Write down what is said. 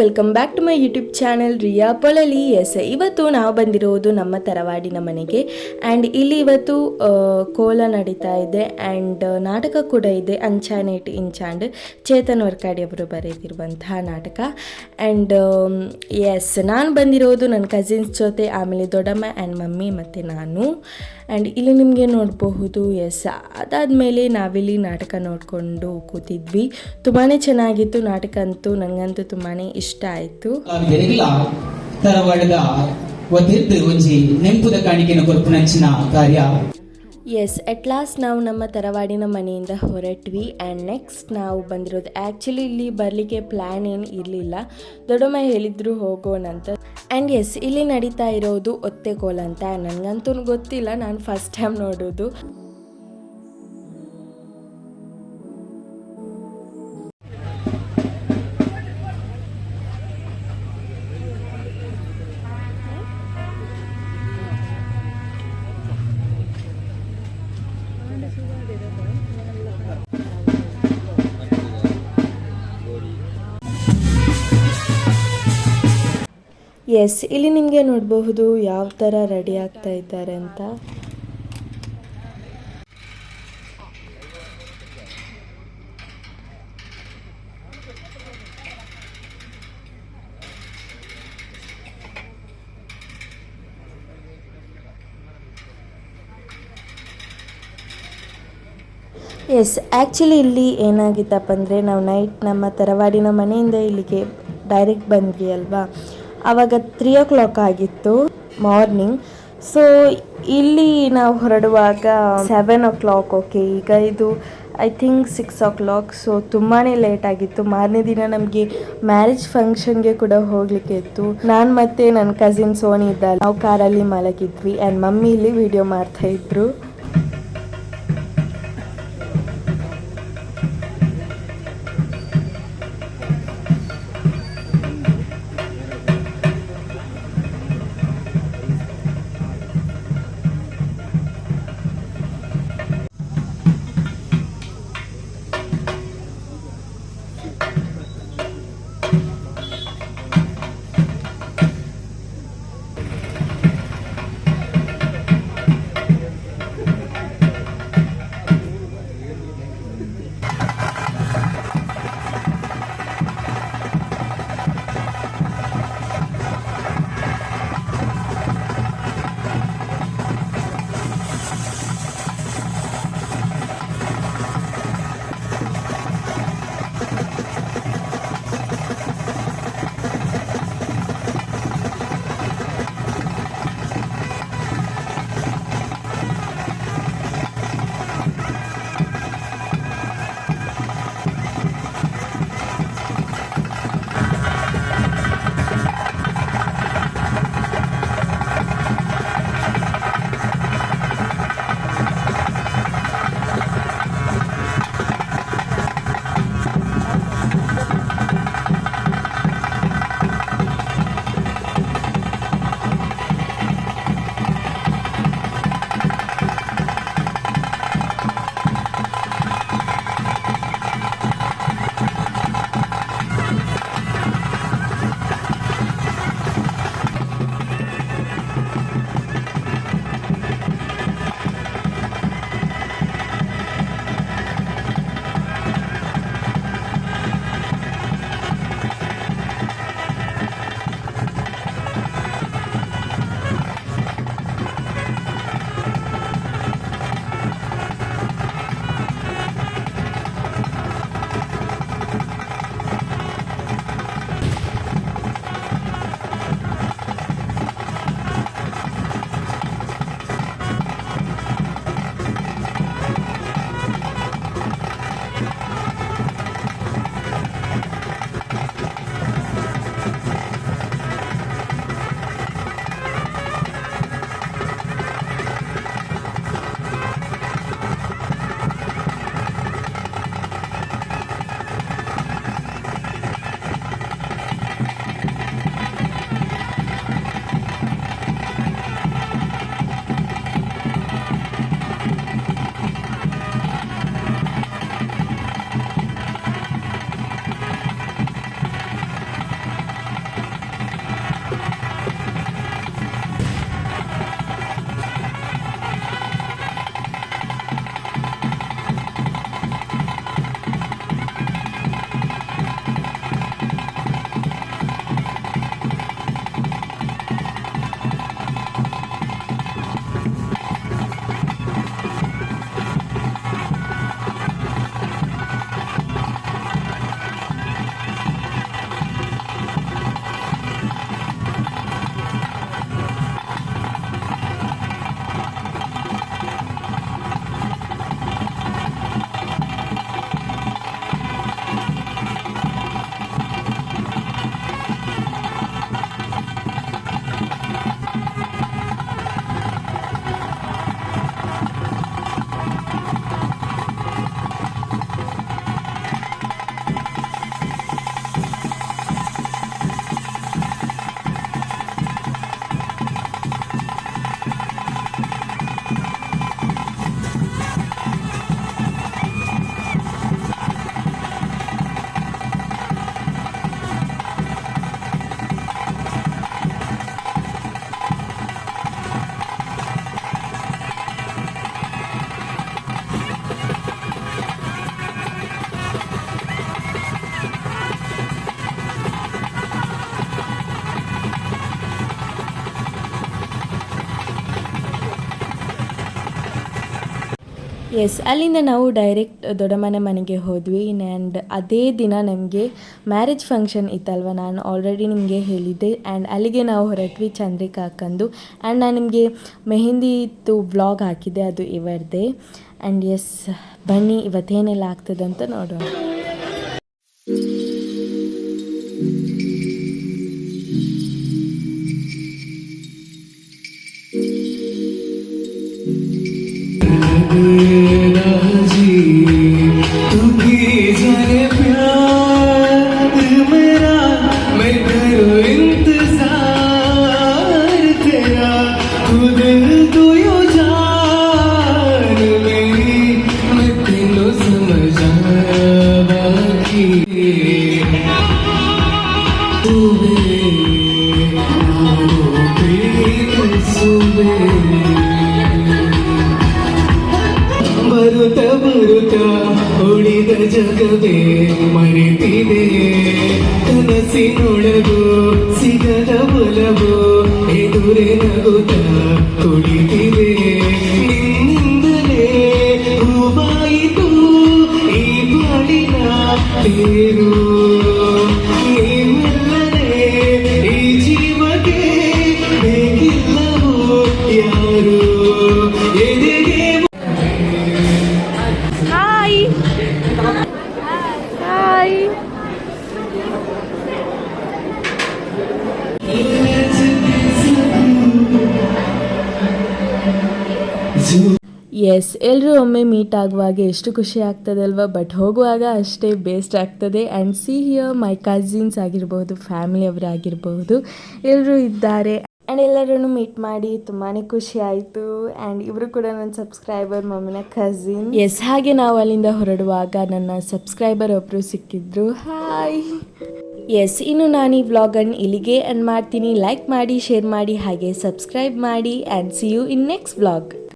Welcome back to my YouTube channel Riya Polali. Yes, ಇವತ್ತು ನಾವು ಬಂದಿರೋದು ನಮ್ಮ ತರವಾಡಿನ ಮನೆಗೆ. ಆ್ಯಂಡ್ ಇಲ್ಲಿ ಇವತ್ತು ಕೋಲ ನಡೀತಾ ಇದೆ ಆ್ಯಂಡ್ ನಾಟಕ ಕೂಡ ಇದೆ. ಅಂಚಾನೇಟ್ ಇಂಚಾಂಡ್ ಚೇತನ್ ವರ್ಕಾಡಿ ಅವರು ಬರೆದಿರುವಂತಹ ನಾಟಕ. ಆ್ಯಂಡ್ ಎಸ್, ನಾನು ಬಂದಿರೋದು ನನ್ನ ಕಸಿನ್ಸ್ ಜೊತೆ, ಆಮೇಲೆ ದೊಡ್ಡಮ್ಮ ಆ್ಯಂಡ್ ಮಮ್ಮಿ ಮತ್ತು ನಾನು. ಆ್ಯಂಡ್ ಇಲ್ಲಿ ನಿಮಗೆ ನೋಡಬಹುದು. ಎಸ್, ಅದಾದಮೇಲೆ ನಾವಿಲ್ಲಿ ನಾಟಕ ನೋಡಿಕೊಂಡು ಕೂತಿದ್ವಿ. ತುಂಬಾ ಚೆನ್ನಾಗಿತ್ತು ನಾಟಕ ಅಂತೂ. ನನಗಂತೂ ತುಂಬಾ ಇಷ್ಟ ಆಯಿತು. ತರವಾಡದ ಒತ್ತಿರ್ದು ಒಂಜಿ ನೆಂಪುದ ಕಾಣಿಕೆನ ಕೊರ್ಪುನಂಚಿನ ಕಾರ್ಯ. ಎಸ್, ಅಟ್ ಲಾಸ್ಟ್ ನಾವು ನಮ್ಮ ತರವಾಡಿನ ಮನೆಯಿಂದ ಹೊರಟ್ವಿ. ಆ್ಯಂಡ್ ನೆಕ್ಸ್ಟ್ ನಾವು ಬಂದಿರೋದು, ಆ್ಯಕ್ಚುಲಿ ಇಲ್ಲಿ ಬರಲಿಕ್ಕೆ ಪ್ಲ್ಯಾನ್ ಏನು ಇರಲಿಲ್ಲ, ದೊಡ್ಡಮ್ಮ ಹೇಳಿದ್ರು ಹೋಗೋಣ ಅಂತ. ಆ್ಯಂಡ್ ಎಸ್, ಇಲ್ಲಿ ನಡೀತಾ ಇರೋದು ಒತ್ತೆಕೋಲ ಅಂತ. ನನಗಂತೂ ಗೊತ್ತಿಲ್ಲ, ನಾನು ಫಸ್ಟ್ ಟೈಮ್ ನೋಡೋದು. ಎಸ್, ಇಲ್ಲಿ ನಿಮಗೆ ನೋಡಬಹುದು ಯಾವ ಥರ ರೆಡಿ ಆಗ್ತಾ ಇದ್ದಾರೆ ಅಂತ. ಎಸ್, ಆ್ಯಕ್ಚುಲಿ ಇಲ್ಲಿ ಏನಾಗಿತ್ತಪ್ಪ ಅಂದರೆ, ನಾವು ನೈಟ್ ನಮ್ಮ ತರವಾಡಿನ ಮನೆಯಿಂದ ಇಲ್ಲಿಗೆ ಡೈರೆಕ್ಟ್ ಬಂದ್ವಿ ಅಲ್ವಾ, ಆವಾಗ 3 o'clock ಆಗಿತ್ತು ಮಾರ್ನಿಂಗ್. ಸೊ ಇಲ್ಲಿ ನಾವು ಹೊರಡುವಾಗ 7 o'clock. ಓಕೆ, ಈಗ ಇದು ಐ ಥಿಂಕ್ 6 o'clock. ಸೊ ತುಂಬಾ ಲೇಟ್ ಆಗಿತ್ತು. ಮಾರನೇ ದಿನ ನಮಗೆ ಮ್ಯಾರೇಜ್ ಫಂಕ್ಷನ್ಗೆ ಕೂಡ ಹೋಗಲಿಕ್ಕೆ ಇತ್ತು. ನಾನು ಮತ್ತು ನನ್ನ ಕಸಿನ್ ಸೋನಿ ಇದ್ದಲ್ಲ, ನಾವು ಕಾರಲ್ಲಿ ಮಲಗಿದ್ವಿ. ಆ್ಯಂಡ್ ಮಮ್ಮಿ ಇಲ್ಲಿ ವಿಡಿಯೋ ಮಾಡ್ತಾಯಿದ್ರು. ಎಸ್, ಅಲ್ಲಿಂದ ನಾವು ಡೈರೆಕ್ಟ್ ದೊಡ್ಡಮ್ಮನ ಮನೆಗೆ ಹೋದ್ವಿ. ಆ್ಯಂಡ್ ಅದೇ ದಿನ ನಮಗೆ ಮ್ಯಾರೇಜ್ ಫಂಕ್ಷನ್ ಇತ್ತಲ್ವ, ನಾನು ಆಲ್ರೆಡಿ ನಿಮಗೆ ಹೇಳಿದ್ದೆ. ಆ್ಯಂಡ್ ಅಲ್ಲಿಗೆ ನಾವು ಹೊರಟ್ವಿ ಚಂದ್ರಿಕಾ ಅಕ್ಕಂದು. ಆ್ಯಂಡ್ ನಾನು ನಿಮಗೆ ಮೆಹಂದಿದು ವ್ಲಾಗ್ ಹಾಕಿದ್ದೆ, ಅದು ಇವರದೇ. ಆ್ಯಂಡ್ ಎಸ್, ಬನ್ನಿ ಇವತ್ತೇನೆಲ್ಲ ಆಗ್ತದಂತ ನೋಡೋಣ. ಬರುತ್ತ ಬರುತ್ತ ಉಳಿದ ಜಗವೇ ಮರೆತಿದೆ, ಕನಸಿನೊಳಗು ಸಿಗದ ಒಲವು ಎದುರೆ ನಗುತ್ತ ಕುಳಿತಿದೆ. ನಿನ್ನಿಂದಲೇ ಹೂವಾಯಿತು ಈ ಬಾಳಿನ ತೇರು, ನಿನ್ನಲ್ಲದೆ ಈ ಜೀವಕ್ಕೆ ಬೇಕಿಲ್ಲವೋ ಯಾರು ಎದೆಗೆ. Hi hi. ಎಸ್, ಎಲ್ಲರೂ ಒಮ್ಮೆ ಮೀಟ್ ಆಗುವಾಗ ಎಷ್ಟು ಖುಷಿ ಆಗ್ತದಲ್ವ, ಬಟ್ ಹೋಗುವಾಗ ಅಷ್ಟೇ ಬೇಸ್ಟ್ ಆಗ್ತದೆ. And see here my cousins ಆಗಿರ್ಬೋದು, ಫ್ಯಾಮಿಲಿಯವರಾಗಿರ್ಬೋದು, ಎಲ್ಲರೂ ಇದ್ದಾರೆ. ಆ್ಯಂಡ್ ಎಲ್ಲರನ್ನು ಮೀಟ್ ಮಾಡಿ ತುಂಬಾ ಖುಷಿ ಆಯಿತು. ಆ್ಯಂಡ್ ಇವರು ಕೂಡ ನನ್ನ ಸಬ್ಸ್ಕ್ರೈಬರ್, ಮಮ್ಮಿನ ಕಸಿನ್. ಎಸ್, ಹಾಗೆ ನಾವು ಅಲ್ಲಿಂದ ಹೊರಡುವಾಗ ನನ್ನ ಸಬ್ಸ್ಕ್ರೈಬರ್ ಒಬ್ಬರು ಸಿಕ್ಕಿದ್ರು. ಹಾಯ್. ಎಸ್, ಇನ್ನು ನಾನು ಈ ವ್ಲಾಗನ್ನು ಇಲ್ಲಿಗೆ ಎಂಡ್ ಮಾಡ್ತೀನಿ. ಲೈಕ್ ಮಾಡಿ, ಶೇರ್ ಮಾಡಿ, ಹಾಗೆ ಸಬ್ಸ್ಕ್ರೈಬ್ ಮಾಡಿ. And see you in next vlog.